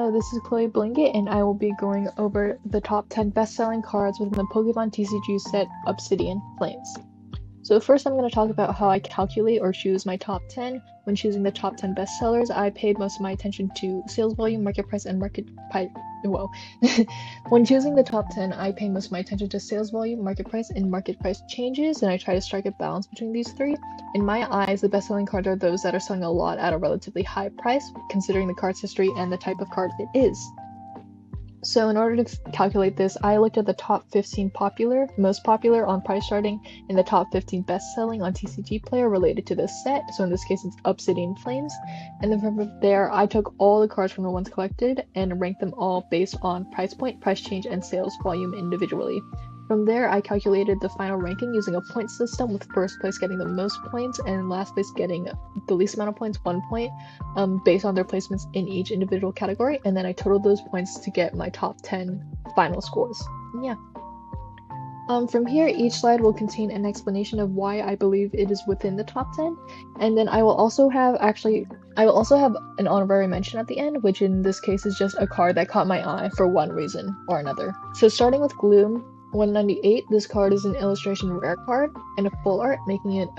Hello, this is Chloe Blingit, and I will be going over the top 10 best-selling cards within the Pokemon TCG set Obsidian Flames. So first I'm going to talk about how I calculate or choose my top 10. When choosing the top 10 bestsellers, I paid most of my attention to sales volume, market price, and When choosing the top 10, I pay most of my attention to sales volume, market price changes, and I try to strike a balance between these three. In my eyes, the best-selling cards are those that are selling a lot at a relatively high price, considering the card's history and the type of card it is. So in order to calculate this, I looked at the top 15 most popular on price charting, and the top 15 best-selling on TCG Player related to this set. So in this case, it's Obsidian Flames. And then from there, I took all the cards from the ones collected and ranked them all based on price point, price change, and sales volume individually. From there, I calculated the final ranking using a point system, with first place getting the most points and last place getting the least amount of points, 1 point, based on their placements in each individual category, and then I totaled those points to get my top 10 final scores. Yeah. From here, each slide will contain an explanation of why I believe it is within the top 10, and then I will also have an honorary mention at the end, which in this case is just a card that caught my eye for one reason or another. So starting with Gloom 198, this card is an illustration rare card and a full art, making it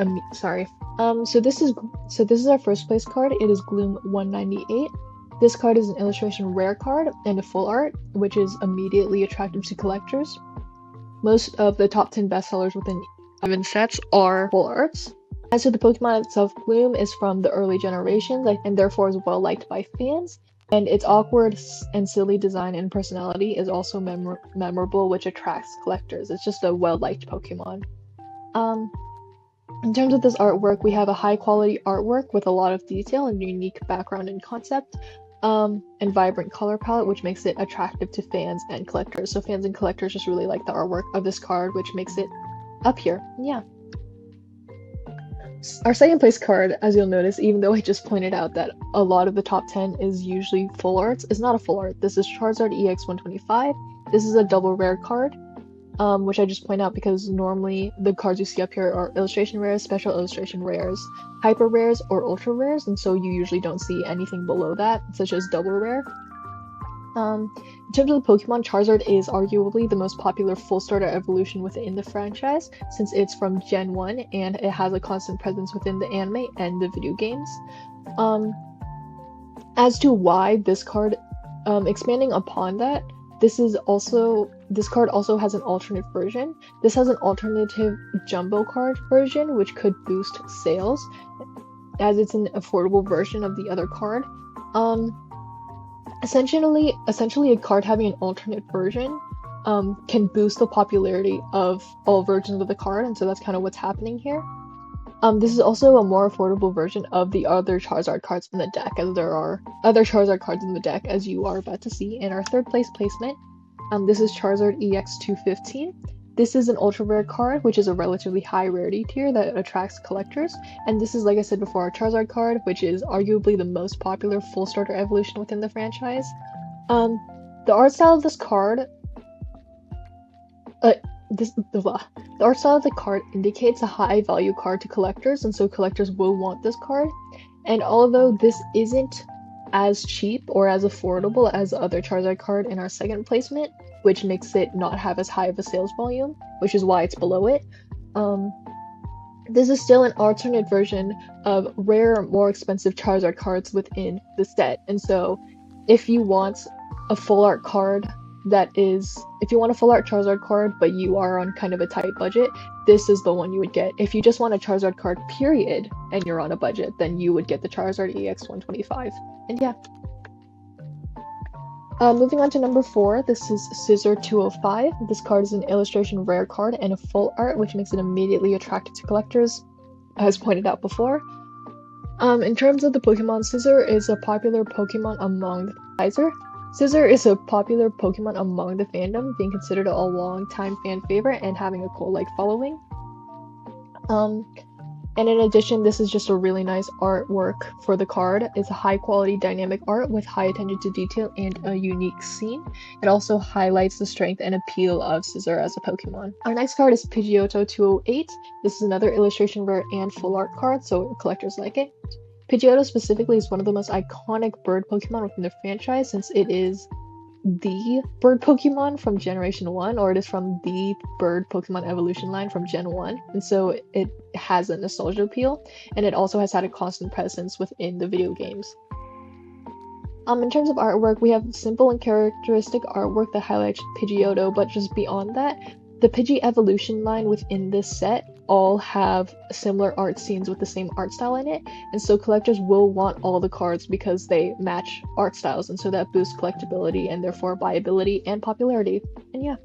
so this is our first place card. It is Gloom 198. This card is an illustration rare card and a full art, which is immediately attractive to collectors. Most of the top 10 bestsellers within 7 sets are full arts. As to the Pokemon itself, Gloom is from the early generations and therefore is well liked by fans. And its awkward and silly design and personality is also memorable, which attracts collectors. It's just a well-liked Pokemon. In terms of this artwork, we have a high-quality artwork with a lot of detail and unique background and concept, and vibrant color palette, which makes it attractive to fans and collectors. So fans and collectors just really like the artwork of this card, which makes it up here. Yeah. Our second place card, as you'll notice, even though I just pointed out that a lot of the top 10 is usually full arts, is not a full art. This is Charizard EX 125. This is a double rare card, which I just point out because normally the cards you see up here are illustration rares, special illustration rares, hyper rares, or ultra rares, and so you usually don't see anything below that, such as double rare. In terms of the Pokemon, Charizard is arguably the most popular full starter evolution within the franchise, since it's from Gen 1 and it has a constant presence within the anime and the video games. As to why this card, expanding upon that, this card also has an alternate version. This has an alternative jumbo card version, which could boost sales, as it's an affordable version of the other card. Essentially, a card having an alternate version can boost the popularity of all versions of the card, and so that's kind of what's happening here. This is also a more affordable version of the other Charizard cards in the deck, as there are other Charizard cards in the deck, as you are about to see. In our third place placement, this is Charizard EX 215. This is an ultra rare card, which is a relatively high rarity tier that attracts collectors, and this is, like I said before, our Charizard card, which is arguably the most popular full starter evolution within the franchise. The art style of this card, the art style of the card indicates a high value card to collectors, and so collectors will want this card. And although this isn't as cheap or as affordable as the other Charizard card in our second placement, which makes it not have as high of a sales volume, which is why it's below it. This is still an alternate version of rare, more expensive Charizard cards within the set. And so if you want a full art card if you want a full art Charizard card, but you are on kind of a tight budget, this is the one you would get. If you just want a Charizard card, period, and you're on a budget, then you would get the Charizard EX 125. And yeah. Moving on to number 4, this is Scissor 205. This card is an illustration rare card and a full art, which makes it immediately attractive to collectors, as pointed out before. In terms of the Pokemon, Scissor is a popular Pokemon among the fandom, being considered a long-time fan favorite and having a cult-like following. And in addition, this is just a really nice artwork for the card. It's a high-quality dynamic art with high attention to detail and a unique scene. It also highlights the strength and appeal of Scissor as a Pokemon. Our next card is Pidgeotto 208. This is another illustration rare and full art card, so collectors like it. Pidgeotto specifically is one of the most iconic bird Pokemon within the franchise, since it is the bird Pokemon from Generation 1, or it is from the bird Pokemon evolution line from Gen 1, and so it has a nostalgia appeal, and it also has had a constant presence within the video games. In terms of artwork, we have simple and characteristic artwork that highlights Pidgeotto, but just beyond that, the Pidgey evolution line within this set all have similar art scenes with the same art style in it, and so collectors will want all the cards because they match art styles, and so that boosts collectability and therefore buyability and popularity. And yeah.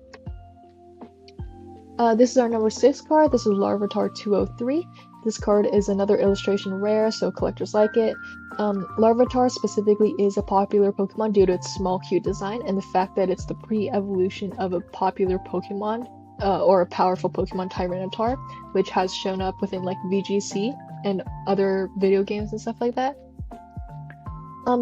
This is our number 6 card. This is Larvitar 203. This card is another illustration rare, so collectors like it. Larvitar specifically is a popular Pokemon due to its small, cute design and the fact that it's the pre-evolution of a popular Pokemon, or a powerful Pokemon, Tyranitar, which has shown up within like VGC and other video games and stuff like that.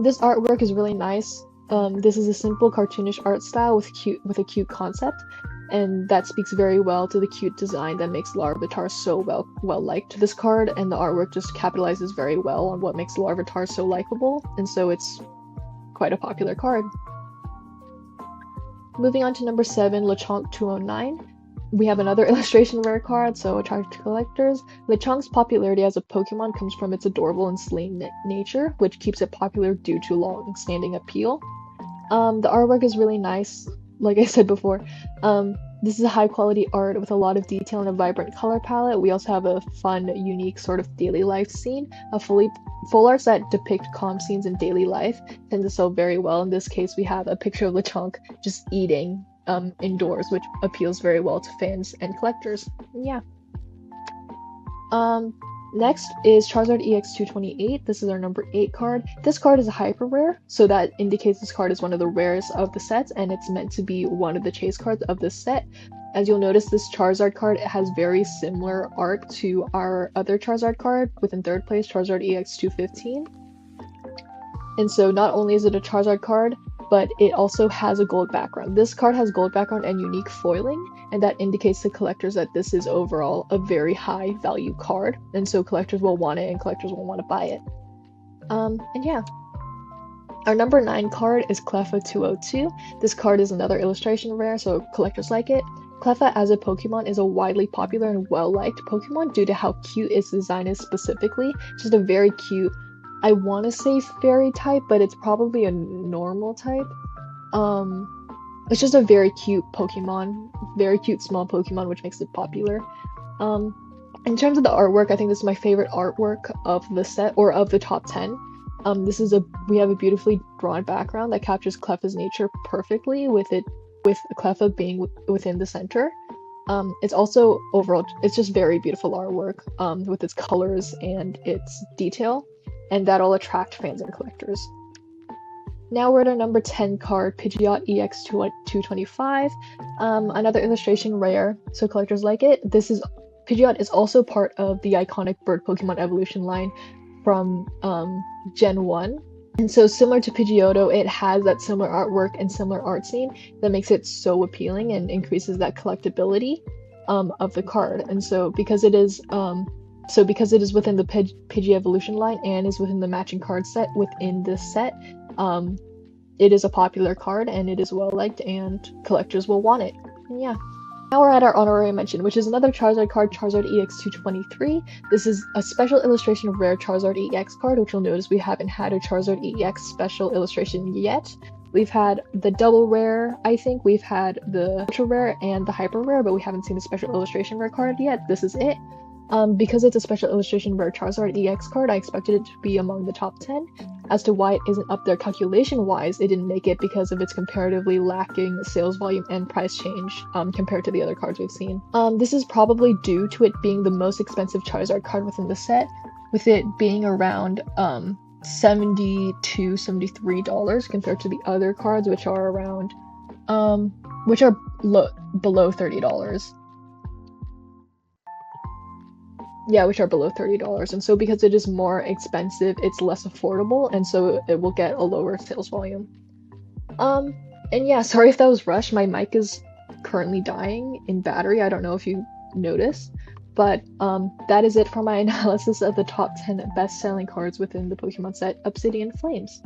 This artwork is really nice. This is a simple cartoonish art style with a cute concept, and that speaks very well to the cute design that makes Larvitar so well liked. This card and the artwork just capitalizes very well on what makes Larvitar so likable, and so it's quite a popular card. Moving on to number 7, Lechonk 209. We have another illustration rare card, so attractive to collectors. Lechonk's popularity as a Pokemon comes from its adorable and slaying nature, which keeps it popular due to long-standing appeal. The artwork is really nice, like I said before. This is a high-quality art with a lot of detail and a vibrant color palette. We also have a fun, unique sort of daily life scene. Full arts that depict calm scenes in daily life tend to sell very well. In this case, we have a picture of Lechonk just eating indoors, which appeals very well to fans and collectors. Yeah. Next is Charizard EX 228. This is our number 8 card. This card is a hyper rare, so that indicates this card is one of the rarest of the sets, and it's meant to be one of the chase cards of this set. As you'll notice, this Charizard card has very similar art to our other Charizard card within 3rd place, Charizard EX 215. And so not only is it a Charizard card, but it also has a gold background. This card has gold background and unique foiling, and that indicates to collectors that this is overall a very high value card, and so collectors will want it and collectors will want to buy it. And yeah. Our number 9 card is Cleffa 202. This card is another illustration rare, so collectors like it. Cleffa as a Pokemon is a widely popular and well-liked Pokemon due to how cute its design is specifically. Just a very cute, I want to say fairy type, but it's probably a normal type. It's just a very cute Pokemon, very cute small Pokemon, which makes it popular. In terms of the artwork, I think this is my favorite artwork of the set, or of the top 10. We have a beautifully drawn background that captures Cleffa's nature perfectly, with Cleffa being within the center. It's also overall, it's just very beautiful artwork, with its colors and its detail, and that'll attract fans and collectors. Now we're at our number 10 card, Pidgeot EX 225, another illustration rare, so collectors like it. Pidgeot is also part of the iconic bird Pokemon evolution line from Gen 1. And so similar to Pidgeotto, it has that similar artwork and similar art scene that makes it so appealing and increases that collectability of the card. And so because it is within the Pidgey evolution line and is within the matching card set within this set, it is a popular card and it is well liked and collectors will want it. And yeah. Now we're at our honorary mention, which is another Charizard card, Charizard EX 223. This is a special illustration of rare Charizard EX card, which you'll notice we haven't had a Charizard EX special illustration yet. We've had the double rare, I think. We've had the ultra rare and the hyper rare, but we haven't seen the special illustration rare card yet. This is it. Because it's a special illustration rare Charizard EX card, I expected it to be among the top 10. As to why it isn't up there calculation-wise, it didn't make it because of its comparatively lacking sales volume and price change compared to the other cards we've seen. This is probably due to it being the most expensive Charizard card within the set, with it being around $70 to $73 compared to the other cards, which are around, below $30. Yeah, which are below $30, and so because it is more expensive, it's less affordable, and so it will get a lower sales volume. And yeah, sorry if that was rushed. My mic is currently dying in battery. I don't know if you noticed. But that is it for my analysis of the top 10 best-selling cards within the Pokemon set Obsidian Flames.